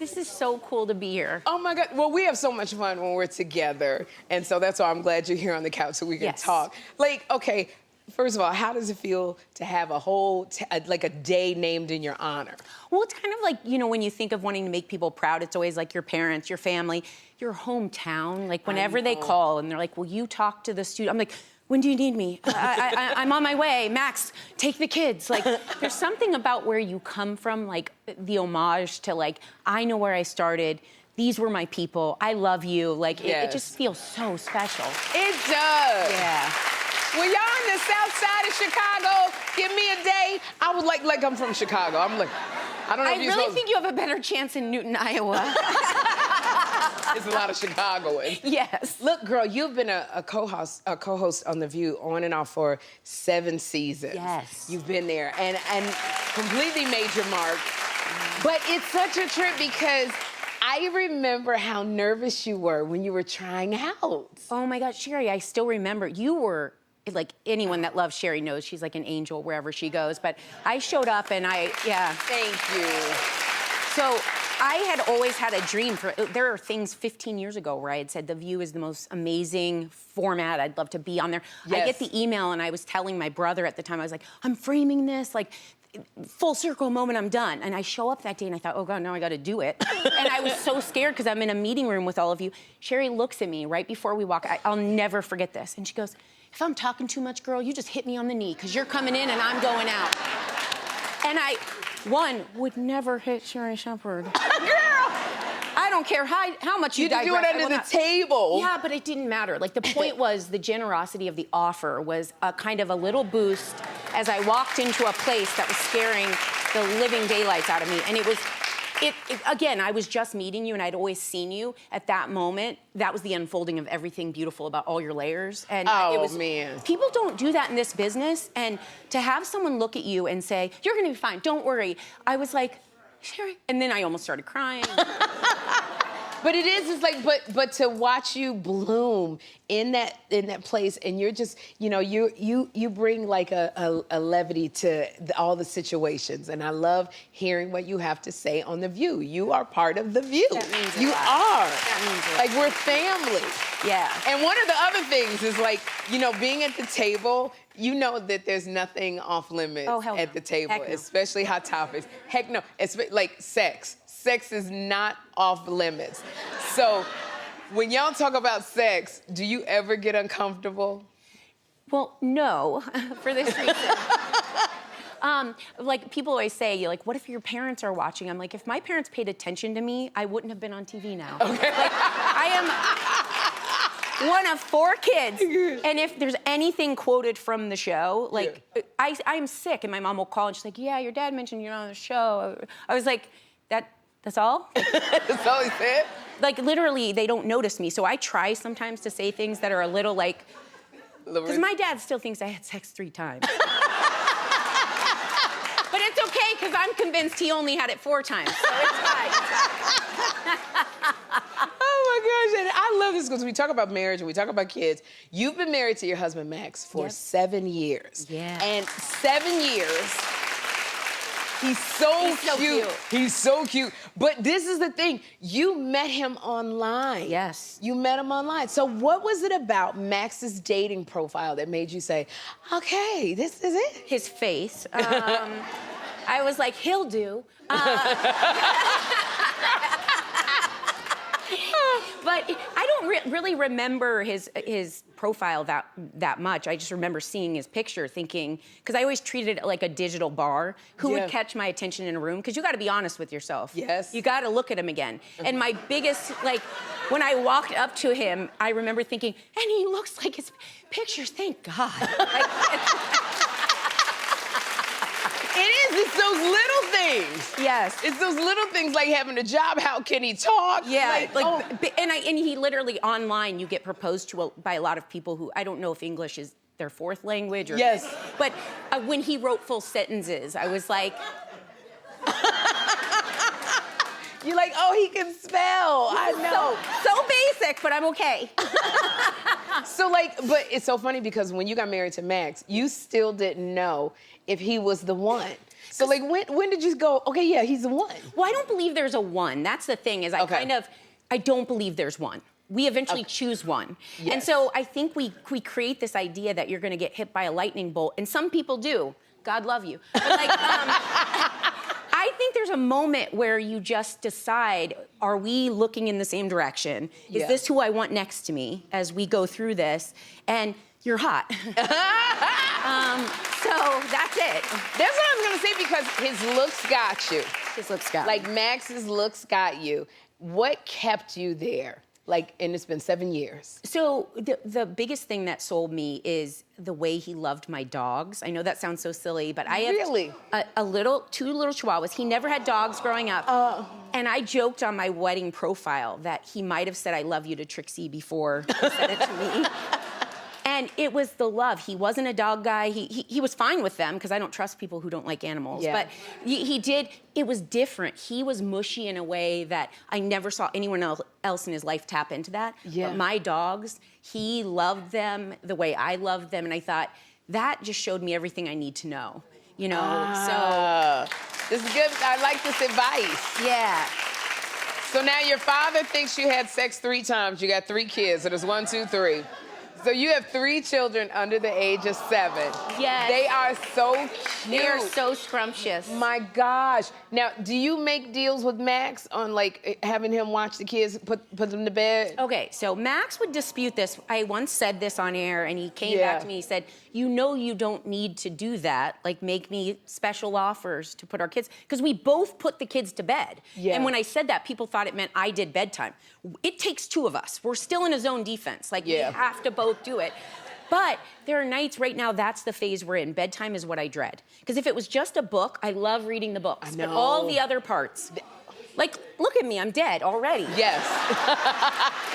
This is so cool to be here. Oh my God. Well, we have so much fun when we're together. And so that's why I'm glad you're here on the couch so we can talk. Like, okay, first of all, how does it feel to have a whole, like a day named in your honor? Well, it's kind of like, you know, when you think of wanting to make people proud, it's always like your parents, your family, your hometown. Like whenever they call and they're like, will you talk to the student? I'm like, when do you need me? I'm on my way. Max, take the kids. Like, there's something about where you come from, like the homage to like, I know where I started. These were my people. I love you. Like, it just feels so special. It does. Yeah. When y'all in the south side of Chicago, give me a day, I would like I'm from Chicago. I'm like, I don't know if you're really think you have a better chance in Newton, Iowa. There's a lot of Chicagoans. Yes. Look, girl, you've been a co-host on The View on and off for 7 seasons. Yes. You've been there and completely made your mark. But it's such a trip because I remember how nervous you were when you were trying out. Oh my God, Sherri, I still remember. You were, like anyone that loves Sherri knows she's like an angel wherever she goes. But I showed up and Thank you. So I had always had a dream there are things 15 years ago where I had said The View is the most amazing format. I'd love to be on there. Yes. I get the email and I was telling my brother at the time, I was like, I'm framing this, like, full circle moment, I'm done. And I show up that day and I thought, oh God, now I gotta do it. And I was so scared because I'm in a meeting room with all of you. Sherri looks at me right before we walk. I'll never forget this. And she goes, if I'm talking too much, girl, you just hit me on the knee because you're coming in and I'm going out. And I, would never hit Sherri Shepherd. Girl! I don't care how much you digress. You do it under the table. Yeah, but it didn't matter. Like, the point was the generosity of the offer was a kind of a little boost as I walked into a place that was scaring the living daylights out of me. And it was, again, I was just meeting you and I'd always seen you. At that moment, that was the unfolding of everything beautiful about all your layers. And it was, man. People don't do that in this business. And to have someone look at you and say, you're gonna be fine, don't worry. I was like, Sherri. And then I almost started crying. But it is, it's like, but to watch you bloom in that place, and you're just, you know, you bring like a levity to all the situations, and I love hearing what you have to say on The View. You are part of The View. That means you a lot. are. That means a lot. Like, we're family. Yeah. And one of the other things is like, you know, being at the table, you know that there's nothing off limits at the table, Heck no. especially hot topics. Heck no, it's like sex. Sex is not off limits. So when y'all talk about sex, do you ever get uncomfortable? Well, no, for this reason. Like, people always say, like, what if your parents are watching? I'm like, if my parents paid attention to me, I wouldn't have been on TV now. Okay. Like, I am one of 4 kids, and if there's anything quoted from the show, like, I'm sick, and my mom will call, and she's like, yeah, your dad mentioned you're on the show. I was like, that's all? That's all he said? Like, literally, they don't notice me, so I try sometimes to say things that are a little, like, because my dad still thinks I had sex 3 times. But it's okay, because I'm convinced he only had it 4 times, so it's fine. Oh my gosh, and I love this because we talk about marriage and we talk about kids. You've been married to your husband, Max, for 7 years. Yeah. And 7 years, he's so cute. He's so cute. But this is the thing, you met him online. Yes. You met him online. So what was it about Max's dating profile that made you say, okay, this is it? His face. I was like, he'll do. But I don't really remember his profile that much. I just remember seeing his picture, thinking, because I always treated it like a digital bar. Who would catch my attention in a room? Because you got to be honest with yourself. Yes. You got to look at him again. And my biggest, like, when I walked up to him, I remember thinking, and he looks like his pictures. Thank God. Like, It's those little things. Yes. It's those little things like having a job. How can he talk? Yeah, and he literally online, you get proposed to by a lot of people who, I don't know if English is their 4th language or. Yes. But when he wrote full sentences, I was like. You're like, oh, he can spell. I know. So basic, but I'm okay. So like, but it's so funny because when you got married to Max, you still didn't know if he was the one. So like when did you go, okay, yeah, he's the one? Well, I don't believe there's a one. That's the thing, is I don't believe there's one. We eventually choose one. Yes. And so I think we create this idea that you're gonna get hit by a lightning bolt, and some people do. God love you. But like, I think there's a moment where you just decide, are we looking in the same direction? Is this who I want next to me as we go through this? And you're hot. So that's it. That's what I was gonna say, because his looks got you. His looks got Like me. Max's looks got you. What kept you there? Like, and it's been 7 years. So the biggest thing that sold me is the way he loved my dogs. I know that sounds so silly, but I have two little chihuahuas. He never had dogs growing up. And I joked on my wedding profile that he might have said I love you to Trixie before he said it to me. And it was the love. He wasn't a dog guy. He was fine with them, because I don't trust people who don't like animals. Yeah. But he did, it was different. He was mushy in a way that I never saw anyone else in his life tap into that. Yeah. But my dogs, he loved them the way I loved them. And I thought, that just showed me everything I need to know. You know, so. This is good. I like this advice. Yeah. So now your father thinks you had sex 3 times. You got 3 kids. So there's 1, 2, 3. So you have 3 children under the age of 7. Yes. They are so cute. They're so scrumptious. My gosh. Now, do you make deals with Max on like having him watch the kids, put them to bed? Okay, so Max would dispute this. I once said this on air, and he came back to me. He said, you know you don't need to do that. Like, make me special offers to put our kids, because we both put the kids to bed. Yeah. And when I said that, people thought it meant I did bedtime. It takes 2 of us. We're still in a zone defense. Like, we have to both do it. But there are nights right now, that's the phase we're in. Bedtime is what I dread. Because if it was just a book, I love reading the books. I know. But all the other parts, like, look at me, I'm dead already. Yes.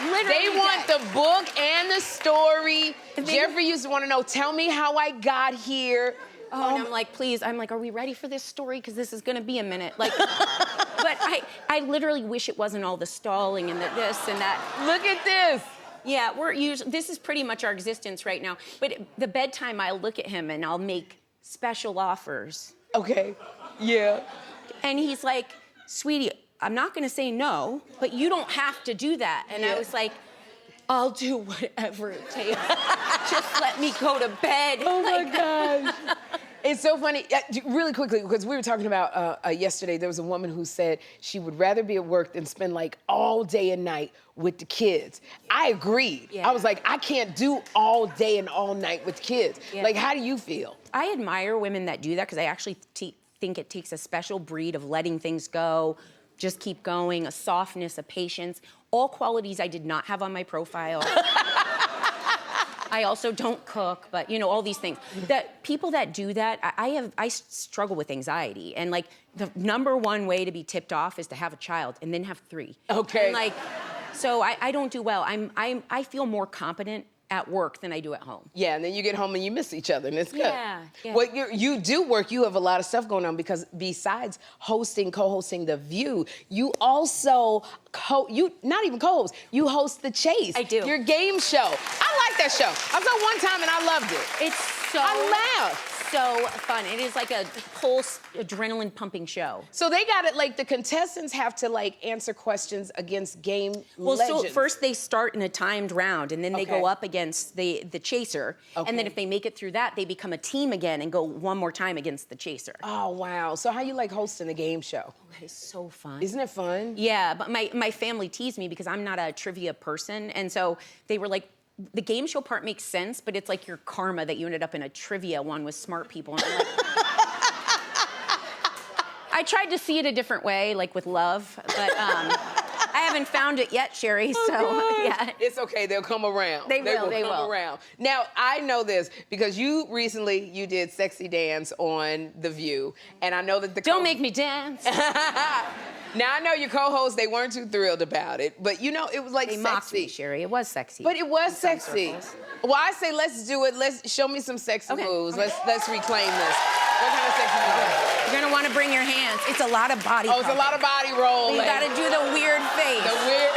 Literally They want dead. the book and the story. Jeffrey used to want to know, tell me how I got here. Oh, and I'm like, please, are we ready for this story? Because this is gonna be a minute. Like, but I literally wish it wasn't all the stalling and the this and that. Look at this. Yeah, this is pretty much our existence right now. But the bedtime, I'll look at him and I'll make special offers. Okay, yeah. And he's like, sweetie, I'm not gonna say no, but you don't have to do that. And I was like, I'll do whatever it takes. Just let me go to bed. Oh my gosh. It's so funny. Really quickly, because we were talking about yesterday, there was a woman who said she would rather be at work than spend like all day and night with the kids. I agreed. Yeah. I was like, I can't do all day and all night with kids. Yeah. Like, how do you feel? I admire women that do that, because I actually think it takes a special breed of letting things go, just keep going, a softness, a patience, all qualities I did not have on my profile. I also don't cook, but you know, all these things. That people that do that, I struggle with anxiety, and like the #1 way to be tipped off is to have a child and then have 3. Okay. And like, so I don't do well. I feel more competent at work than I do at home. Yeah, and then you get home and you miss each other, and it's good. Yeah. Well, you do work. You have a lot of stuff going on, because besides co-hosting The View, you also not even co-host. You host The Chase. I do. Your game show. I like that show. I saw one time and I loved it. It's so I laughed. So fun. It is like a pulse, adrenaline pumping show. So they got it, like the contestants have to like answer questions against game legends. So first they start in a timed round, and then they go up against the chaser. And then if they make it through that, they become a team again and go one more time against the chaser. Oh, wow. So how you like hosting a game show? It's so fun. Isn't it fun? Yeah, but my family teased me because I'm not a trivia person. And so they were like, the game show part makes sense, but it's like your karma that you ended up in a trivia one with smart people. And I'm like, I tried to see it a different way, like with love, but I haven't found it yet, Sherri, so yeah. It's okay, they'll come around. They will. come around. Now, I know this because you did Sexy Dance on The View, and I know that Don't make me dance. Now, I know your co-hosts, they weren't too thrilled about it, but you know, it was like They sexy. mocked me, Sherri. It was sexy. But it was sexy. Well, I say let's do it. Let's show me some sexy moves. Okay. Let's reclaim this. What kind of sexy moves? You're gonna want to bring your hands. It's a lot of body. Oh, it's a lot of body roll. You gotta do the weird face. The weird.